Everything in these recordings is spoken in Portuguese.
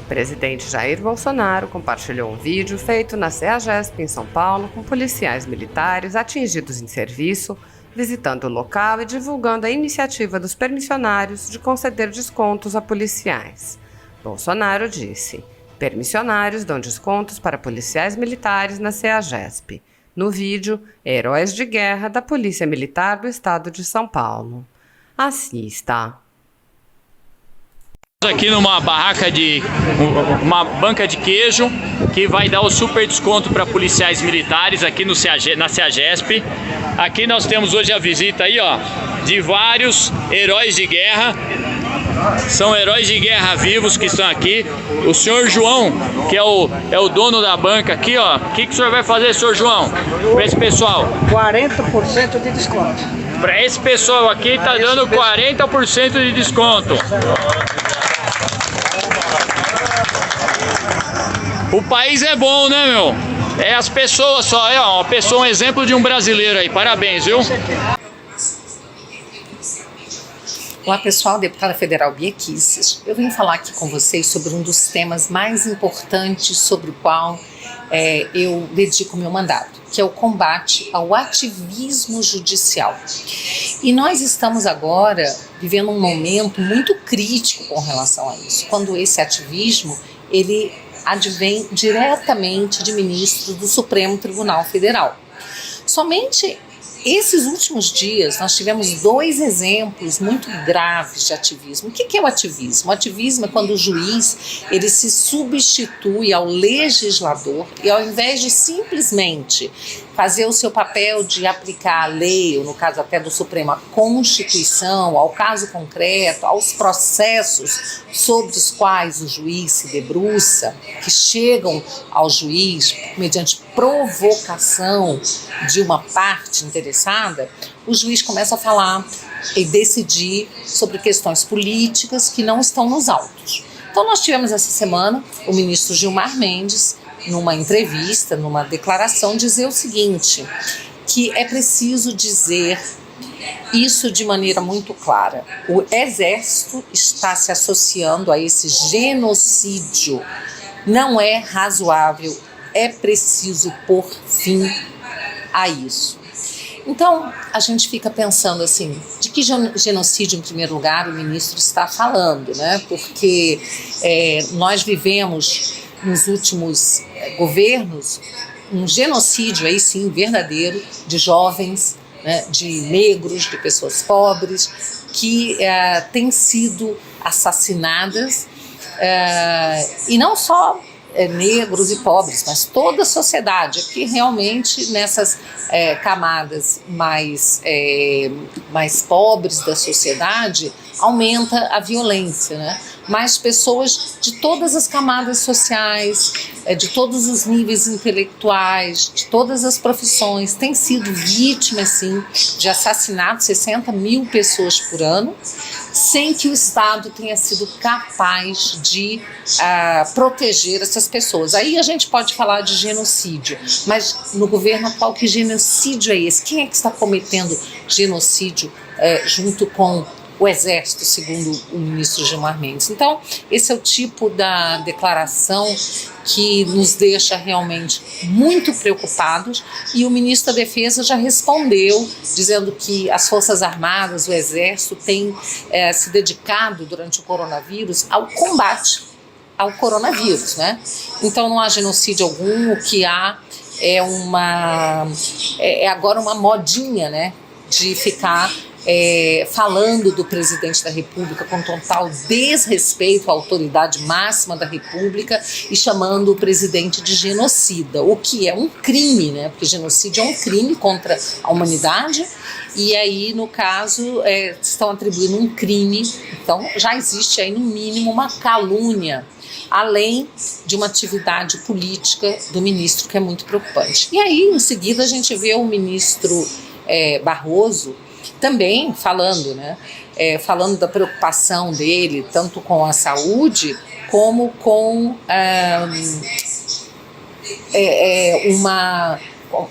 presidente Jair Bolsonaro compartilhou um vídeo feito na CEAGESP em São Paulo com policiais militares atingidos em serviço, visitando o local e divulgando a iniciativa dos permissionários de conceder descontos a policiais. Bolsonaro disse: permissionários dão descontos para policiais militares na CEAGESP. No vídeo, heróis de guerra da Polícia Militar do Estado de São Paulo. Assista. Aqui numa barraca uma banca de queijo que vai dar o super desconto para policiais militares aqui na CEAGESP. Aqui nós temos hoje a visita aí, ó, de vários heróis de guerra. São heróis de guerra vivos que estão aqui. O senhor João, que é o dono da banca aqui, ó. O que o senhor vai fazer, senhor João, para esse pessoal? 40% de desconto. Para esse pessoal aqui tá dando 40% de desconto. O país é bom, né, meu? É as pessoas só, é uma pessoa, um exemplo de um brasileiro aí. Parabéns, viu? Olá pessoal, deputada federal Bia Kicis. Eu vim falar aqui com vocês sobre um dos temas mais importantes sobre o qual eu dedico meu mandato, que é o combate ao ativismo judicial. E nós estamos agora vivendo um momento muito crítico com relação a isso, quando esse ativismo ele advém diretamente de ministros do Supremo Tribunal Federal. Somente esses últimos dias nós tivemos 2 exemplos muito graves de ativismo. O que é o ativismo? O ativismo é quando o juiz ele se substitui ao legislador e ao invés de simplesmente fazer o seu papel de aplicar a lei, ou no caso até do Supremo, a Constituição, ao caso concreto, aos processos sobre os quais o juiz se debruça, que chegam ao juiz mediante provocação de uma parte interessada, o juiz começa a falar e decidir sobre questões políticas que não estão nos autos. Então nós tivemos essa semana o ministro Gilmar Mendes, numa entrevista, numa declaração, dizer o seguinte, que é preciso dizer isso de maneira muito clara. O Exército está se associando a esse genocídio. Não é razoável, é preciso pôr fim a isso. Então, a gente fica pensando assim, de que genocídio, em primeiro lugar, o ministro está falando, né? Porque nós vivemos nos últimos governos um genocídio, aí sim, verdadeiro, de jovens, né, de negros, de pessoas pobres, que têm sido assassinadas, e não só negros e pobres, mas toda a sociedade, que realmente nessas camadas mais pobres da sociedade aumenta a violência, né? Mas pessoas de todas as camadas sociais, de todos os níveis intelectuais, de todas as profissões, têm sido vítimas, sim, de assassinatos, 60 mil pessoas por ano, sem que o Estado tenha sido capaz de proteger essas pessoas. Aí a gente pode falar de genocídio, mas no governo atual, que genocídio é esse? Quem é que está cometendo genocídio junto com o Exército, segundo o ministro Gilmar Mendes? Então, esse é o tipo da declaração que nos deixa realmente muito preocupados, e o ministro da Defesa já respondeu, dizendo que as Forças Armadas, o Exército, têm se dedicado durante o coronavírus ao combate ao coronavírus, né? Então não há genocídio algum, o que há é agora uma modinha, né, de ficar falando do presidente da República com total desrespeito à autoridade máxima da República e chamando o presidente de genocida, o que é um crime, né? Porque genocídio é um crime contra a humanidade, e aí, no caso, estão atribuindo um crime. Então já existe aí, no mínimo, uma calúnia, além de uma atividade política do ministro, que é muito preocupante. E aí, em seguida, a gente vê o ministro Barroso também falando, né? Falando da preocupação dele, tanto com a saúde, como com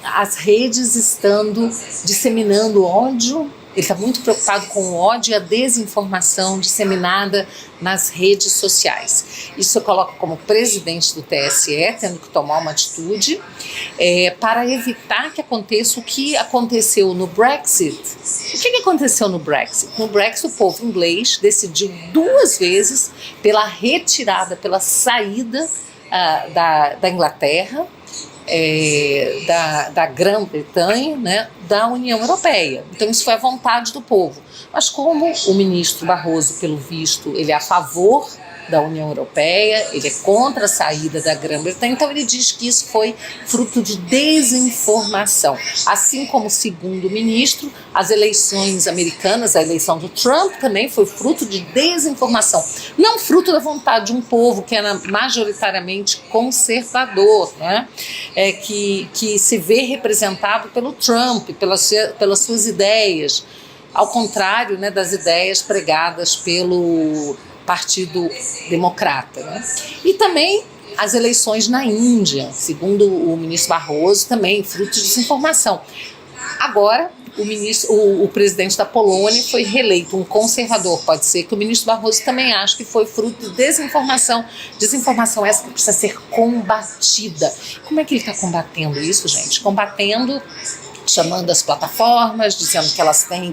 as redes estando disseminando ódio Ele está muito preocupado com o ódio e a desinformação disseminada nas redes sociais. Isso eu coloco como presidente do TSE, tendo que tomar uma atitude para evitar que aconteça o que aconteceu no Brexit. O que aconteceu no Brexit? No Brexit, o povo inglês decidiu 2 vezes pela retirada, pela saída da Inglaterra, da Grã-Bretanha, né, da União Europeia. Então isso foi a vontade do povo. Mas como o ministro Barroso, pelo visto, ele é a favor da União Europeia, ele é contra a saída da Grã-Bretanha, então ele diz que isso foi fruto de desinformação. Assim como, segundo o ministro, as eleições americanas, a eleição do Trump também foi fruto de desinformação, não fruto da vontade de um povo que era majoritariamente conservador, né? Que se vê representado pelo Trump, pelas suas ideias, ao contrário, né, das ideias pregadas pelo Partido Democrata, né? E também as eleições na Índia, segundo o ministro Barroso, também fruto de desinformação. Agora, o presidente da Polônia foi reeleito, um conservador. Pode ser que o ministro Barroso também ache que foi fruto de desinformação. Desinformação essa que precisa ser combatida. Como é que ele está combatendo isso, gente? Combatendo, chamando as plataformas, dizendo que elas têm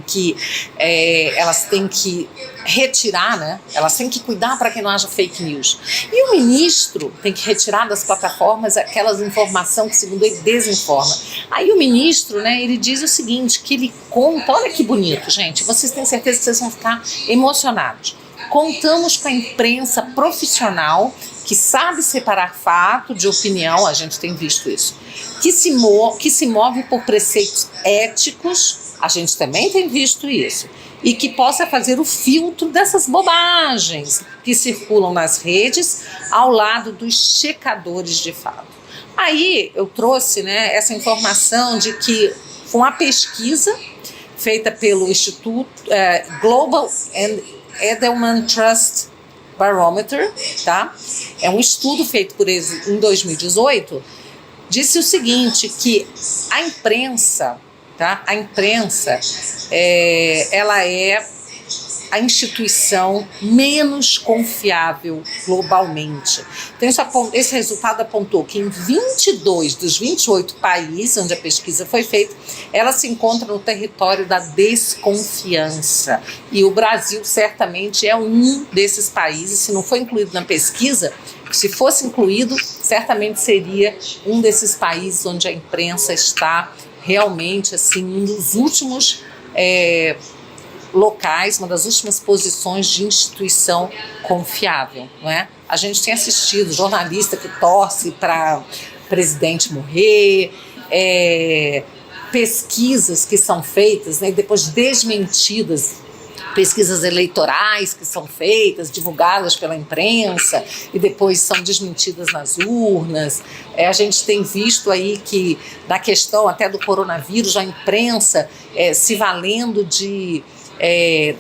que retirar, né? Elas têm que cuidar para que não haja fake news. E o ministro tem que retirar das plataformas aquelas informações que, segundo ele, desinforma. Aí o ministro, né, ele diz o seguinte, que ele conta, olha que bonito, gente, vocês têm certeza que vocês vão ficar emocionados. Contamos com a imprensa profissional que sabe separar fato de opinião, a gente tem visto isso, que se move por preceitos éticos, a gente também tem visto isso, e que possa fazer o filtro dessas bobagens que circulam nas redes ao lado dos checadores de fato. Aí eu trouxe, né, essa informação de que foi uma pesquisa feita pelo Instituto Global and Edelman Trust Barometer, tá? É um estudo feito por eles em 2018, disse o seguinte, que a imprensa, tá? A imprensa, ela é a instituição menos confiável globalmente. Então, esse resultado apontou que em 22 dos 28 países onde a pesquisa foi feita, ela se encontra no território da desconfiança. E o Brasil certamente é um desses países, se não foi incluído na pesquisa, se fosse incluído, certamente seria um desses países onde a imprensa está realmente assim, um dos últimos locais, uma das últimas posições de instituição confiável, não é? A gente tem assistido jornalista que torce para presidente morrer, pesquisas que são feitas, né, depois desmentidas, pesquisas eleitorais que são feitas, divulgadas pela imprensa e depois são desmentidas nas urnas. A gente tem visto aí que na questão até do coronavírus, a imprensa se valendo de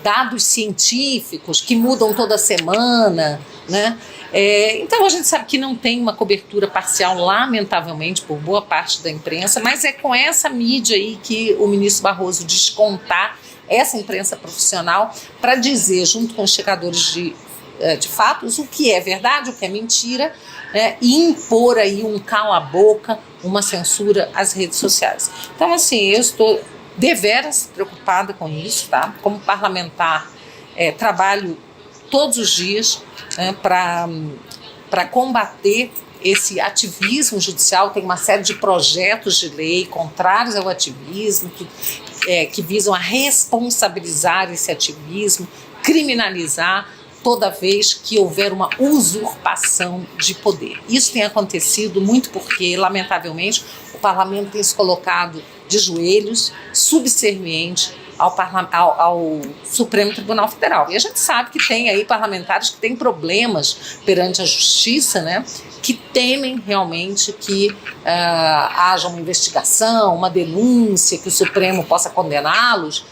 dados científicos que mudam toda semana, né? Então a gente sabe que não tem uma cobertura parcial, lamentavelmente, por boa parte da imprensa, mas é com essa mídia aí que o ministro Barroso diz contar essa imprensa profissional para dizer, junto com os checadores de fatos, o que é verdade, o que é mentira, né, e impor aí um cala-boca, uma censura às redes sociais. Então, assim, eu estou deveras preocupada com isso, tá? Como parlamentar, trabalho todos os dias, né, para combater esse ativismo judicial. Tem uma série de projetos de lei contrários ao ativismo, que visam a responsabilizar esse ativismo, criminalizar toda vez que houver uma usurpação de poder. Isso tem acontecido muito porque, lamentavelmente, o parlamento tem se colocado de joelhos, subserviente ao Supremo Tribunal Federal. E a gente sabe que tem aí parlamentares que têm problemas perante a justiça, né, que temem realmente que haja uma investigação, uma denúncia, que o Supremo possa condená-los.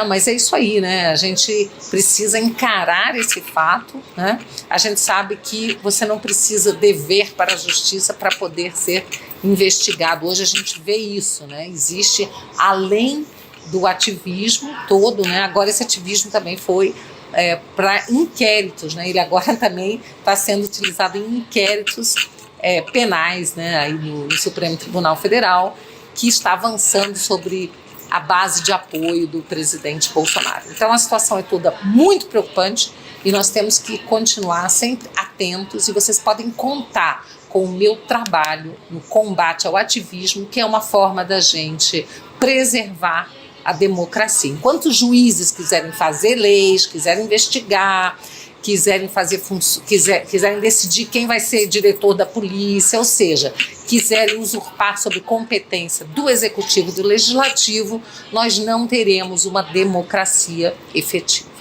Mas é isso aí, né? A gente precisa encarar esse fato, né? A gente sabe que você não precisa dever para a justiça para poder ser investigado. Hoje a gente vê isso, né? Existe, além do ativismo todo, né? Agora esse ativismo também foi para inquéritos, né? Ele agora também está sendo utilizado em inquéritos penais, né? Aí no Supremo Tribunal Federal, que está avançando sobre a base de apoio do presidente Bolsonaro. Então a situação é toda muito preocupante e nós temos que continuar sempre atentos, e vocês podem contar com o meu trabalho no combate ao ativismo, que é uma forma da gente preservar a democracia. Enquanto os juízes quiserem fazer leis, quiserem investigar, quiserem decidir quem vai ser diretor da polícia, ou seja, quiserem usurpar sobre competência do executivo e do legislativo, nós não teremos uma democracia efetiva.